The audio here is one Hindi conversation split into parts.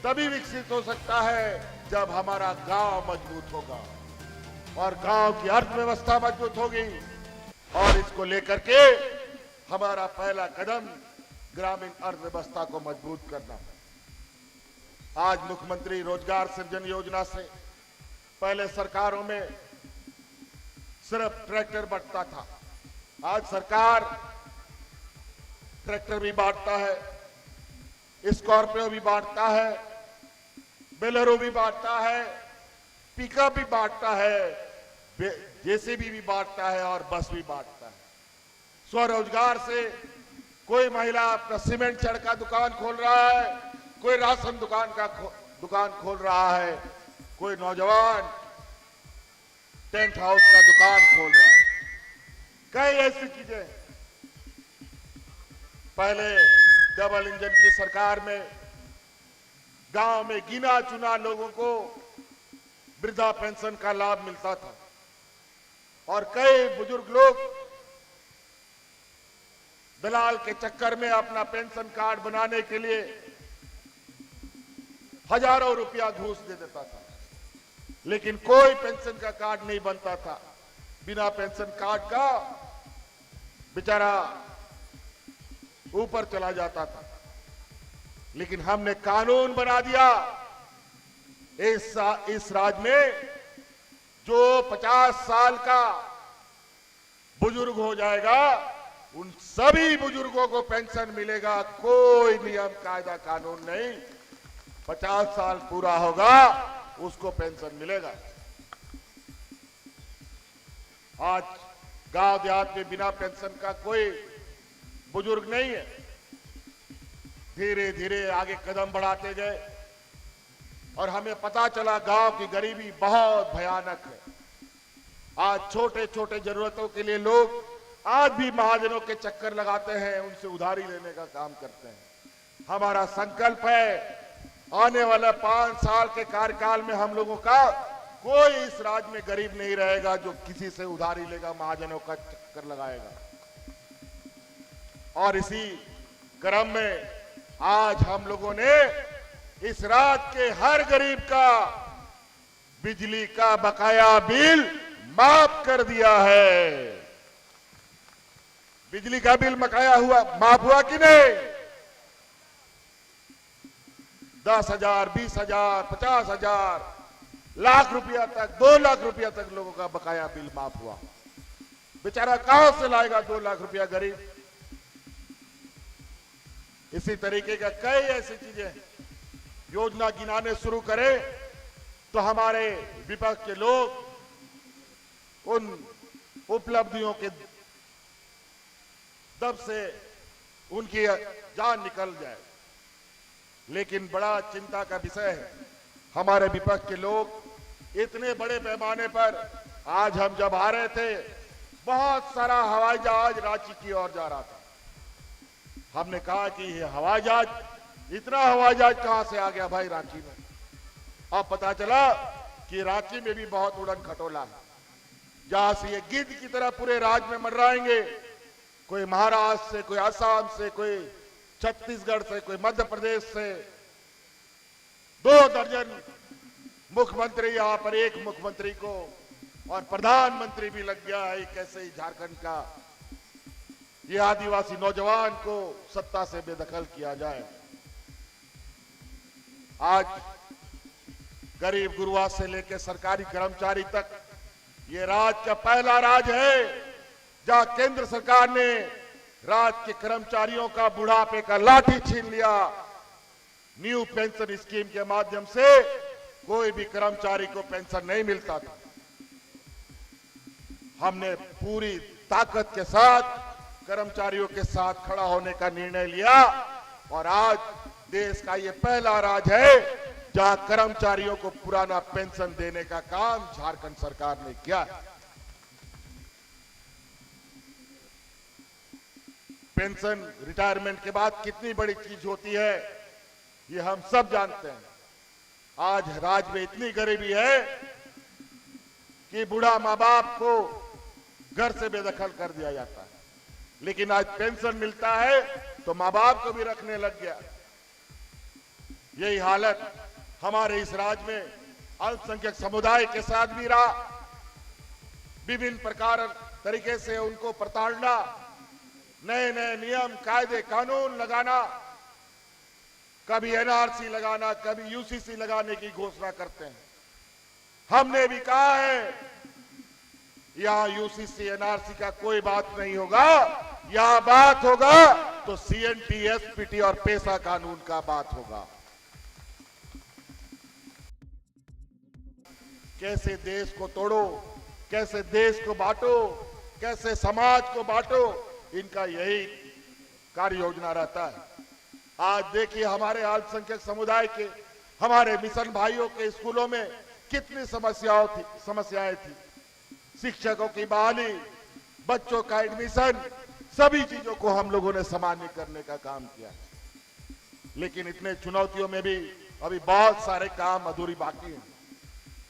तभी विकसित हो सकता है जब हमारा गांव मजबूत होगा और गांव की अर्थव्यवस्था मजबूत होगी। और इसको लेकर के हमारा पहला कदम ग्रामीण अर्थव्यवस्था को मजबूत करना है। आज मुख्यमंत्री रोजगार सृजन योजना से पहले सरकारों में सिर्फ ट्रैक्टर बांटता था, आज सरकार ट्रैक्टर भी बांटता है, स्कॉर्पियो भी बांटता है, बोलेरो भी बांटता है, पिकअप भी बांटता है, जेसीबी भी बांटता है और बस भी बांटता है। स्वरोजगार से कोई महिला अपना सीमेंट छड़ का दुकान खोल रहा है, कोई राशन दुकान खोल रहा है, कोई नौजवान टेंट हाउस का दुकान खोल रहा है। कई ऐसी चीजें पहले डबल इंजन की सरकार में गांव में गिना चुना लोगों को वृद्धा पेंशन का लाभ मिलता था और कई बुजुर्ग लोग दलाल के चक्कर में अपना पेंशन कार्ड बनाने के लिए हजारों रुपया घूस दे देता था, लेकिन कोई पेंशन का कार्ड नहीं बनता था। बिना पेंशन कार्ड का बेचारा ऊपर चला जाता था। लेकिन हमने कानून बना दिया, इस राज्य में जो 50 साल का बुजुर्ग हो जाएगा उन सभी बुजुर्गों को पेंशन मिलेगा। कोई नियम कायदा कानून नहीं, 50 साल पूरा होगा उसको पेंशन मिलेगा। आज गांव देहात में बिना पेंशन का कोई बुजुर्ग नहीं है। धीरे धीरे आगे कदम बढ़ाते गए और हमें पता चला गांव की गरीबी बहुत भयानक है। आज छोटे छोटे जरूरतों के लिए लोग आज भी महाजनों के चक्कर लगाते हैं, उनसे उधारी लेने का काम करते हैं। हमारा संकल्प है आने वाला 5 साल के कार्यकाल में हम लोगों का कोई इस राज्य में गरीब नहीं रहेगा जो किसी से उधारी लेगा, महाजनों का चक्कर लगाएगा। और इसी क्रम में आज हम लोगों ने इस राज्य के हर गरीब का बिजली का बकाया बिल माफ कर दिया है। बिजली का बिल माफ हुआ कि नहीं? 10,000, 20,000, 50,000, लाख रुपया तक, 2 लाख रुपया तक लोगों का बकाया बिल माफ हुआ। बेचारा कहां से लाएगा 2 लाख रुपया गरीब? इसी तरीके का कई ऐसी चीजें योजना गिनाने शुरू करें तो हमारे विपक्ष के लोग उन उपलब्धियों के दब से उनकी जान निकल जाए। लेकिन बड़ा चिंता का विषय है, हमारे विपक्ष के लोग इतने बड़े पैमाने पर, आज हम जब आ रहे थे बहुत सारा हवाई जहाज रांची की ओर जा रहा था। हमने कहा कि ये हवाई जहाज, इतना हवाई जहाज कहां से आ गया भाई रांची में? अब पता चला कि रांची में भी बहुत उड़न खटोला है, जहां से ये गिद्ध की तरह पूरे राज्य में मंडराएंगे। कोई महाराष्ट्र से, कोई असम से, कोई छत्तीसगढ़ से, कोई मध्य प्रदेश से। 2 दर्जन मुख्यमंत्री, यहां पर एक मुख्यमंत्री को और प्रधानमंत्री भी लग गया है। कैसे ही झारखंड का ये आदिवासी नौजवान को सत्ता से बेदखल किया जाए। आज गरीब गुरुआ से लेकर सरकारी कर्मचारी तक ये राज्य का पहला राज्य है जहां केंद्र सरकार ने राज्य के कर्मचारियों का बुढ़ापे का लाठी छीन लिया। न्यू पेंशन स्कीम के माध्यम से कोई भी कर्मचारी को पेंशन नहीं मिलता था। हमने पूरी ताकत के साथ कर्मचारियों के साथ खड़ा होने का निर्णय लिया और आज देश का ये पहला राज्य है जहां कर्मचारियों को पुराना पेंशन देने का काम झारखंड सरकार ने किया। पेंशन रिटायरमेंट के बाद कितनी बड़ी चीज होती है ये हम सब जानते हैं। आज राज्य में इतनी गरीबी है कि बूढ़ा माँ बाप को घर से बेदखल कर दिया जाता है, लेकिन आज पेंशन मिलता है तो माँ बाप को भी रखने लग गया। यही हालत हमारे इस राज्य में अल्पसंख्यक समुदाय के साथ भी रहा। विभिन्न प्रकार तरीके से उनको प्रताड़ना, नए नए नियम कायदे कानून लगाना, कभी एनआरसी लगाना, कभी यूसीसी लगाने की घोषणा करते हैं। हमने भी कहा है यहां यूसीसी एनआरसी का कोई बात नहीं होगा, यहां बात होगा तो सीएनटी, एसपीटी और पेशा कानून का बात होगा। कैसे देश को तोड़ो, कैसे देश को बांटो, कैसे समाज को बांटो, इनका यही कार्य योजना रहता है। आज देखिए हमारे अल्पसंख्यक समुदाय के, हमारे मिशन भाइयों के स्कूलों में कितनी समस्याएं थी। शिक्षकों की बहाली, बच्चों का एडमिशन, सभी चीजों को हम लोगों ने सामान्य करने का काम किया। लेकिन इतने चुनौतियों में भी अभी बहुत सारे काम अधूरी बाकी हैं।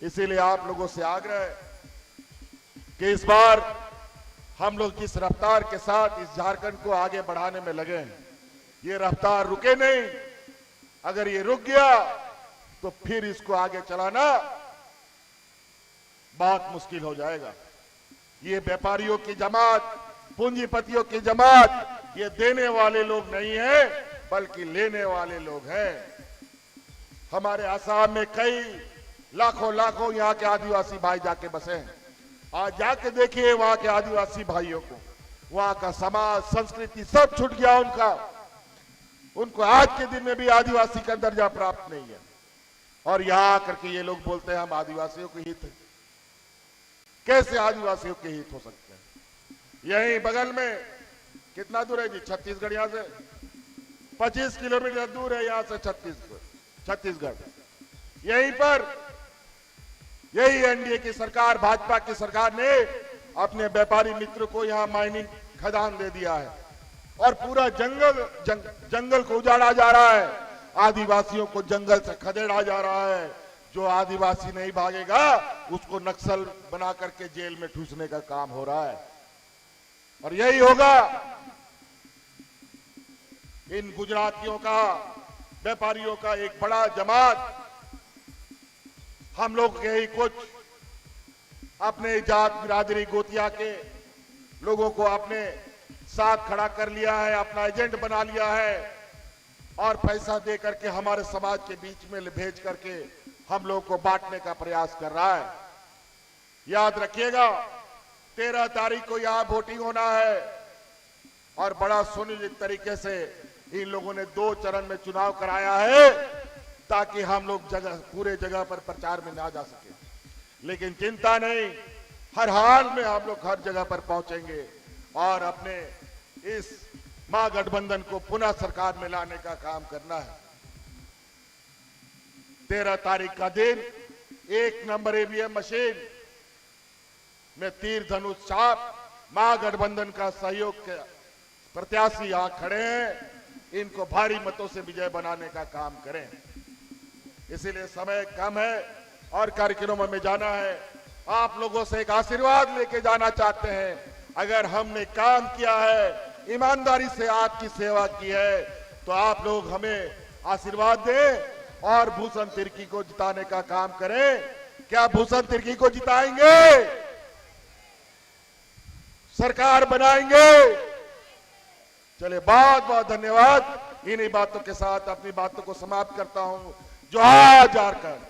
इसीलिए आप लोगों से आग्रह है कि इस बार हम लोग जिस रफ्तार के साथ इस झारखंड को आगे बढ़ाने में लगे हैं, ये रफ्तार रुके नहीं। अगर ये रुक गया तो फिर इसको आगे चलाना बहुत मुश्किल हो जाएगा। ये व्यापारियों की जमात, पूंजीपतियों की जमात, ये देने वाले लोग नहीं है बल्कि लेने वाले लोग हैं। हमारे आसाम में कई लाखों यहाँ के आदिवासी भाई जाके बसे हैं। आज जाके देखिए वहां के आदिवासी भाइयों को, वहां का समाज, संस्कृति सब छूट गया उनका। उनको आज के दिन में भी आदिवासी का दर्जा प्राप्त नहीं है। और यहां आकर के ये लोग बोलते हैं हम आदिवासियों के हित हैं। कैसे आदिवासियों के हित हो सकते हैं? यहीं बगल में कितना दूर है जी? छत्तीसगढ़ यहां से 25 किलोमीटर दूर है यहां से छत्तीसगढ़। यहीं पर यही एनडीए की सरकार, भाजपा की सरकार ने अपने व्यापारी मित्र को यहां माइनिंग खदान दे दिया है और पूरा जंगल को उजाड़ा जा रहा है। आदिवासियों को जंगल से खदेड़ा जा रहा है। जो आदिवासी नहीं भागेगा उसको नक्सल बना करके जेल में ठूसने का काम हो रहा है। और यही होगा इन गुजरातियों का, व्यापारियों का एक बड़ा जमात हम लोग के ही कुछ अपने जात बिरादरी गोतिया के लोगों को अपने साथ खड़ा कर लिया है, अपना एजेंट बना लिया है और पैसा दे करके हमारे समाज के बीच में भेज करके हम लोग को बांटने का प्रयास कर रहा है। याद रखिएगा 13 तारीख को यहां वोटिंग होना है और बड़ा सुनिश्चित तरीके से इन लोगों ने 2 चरण में चुनाव कराया है ताकि हम लोग पूरे जगह पर प्रचार में ना जा सके। लेकिन चिंता नहीं, हर हाल में हम लोग हर जगह पर पहुंचेंगे और अपने इस महागठबंधन को पुनः सरकार में लाने का काम करना है। 13 तारीख का दिन 1 नंबर ईवीएम मशीन में तीर धनुष छाप महागठबंधन का सहयोग के प्रत्याशी यहां खड़े हैं, इनको भारी मतों से विजय बनाने का काम करें। इसीलिए समय कम है और कार्यक्रमों में जाना है। आप लोगों से एक आशीर्वाद लेके जाना चाहते हैं। अगर हमने काम किया है, ईमानदारी से आपकी सेवा की है, तो आप लोग हमें आशीर्वाद दें और भूषण तिर्की को जिताने का काम करें। क्या भूषण तिर्की को जिताएंगे? सरकार बनाएंगे? चलिए, बहुत बहुत धन्यवाद। इन्हीं बातों के साथ अपनी बातों को समाप्त करता हूं। जोहार झारखंड।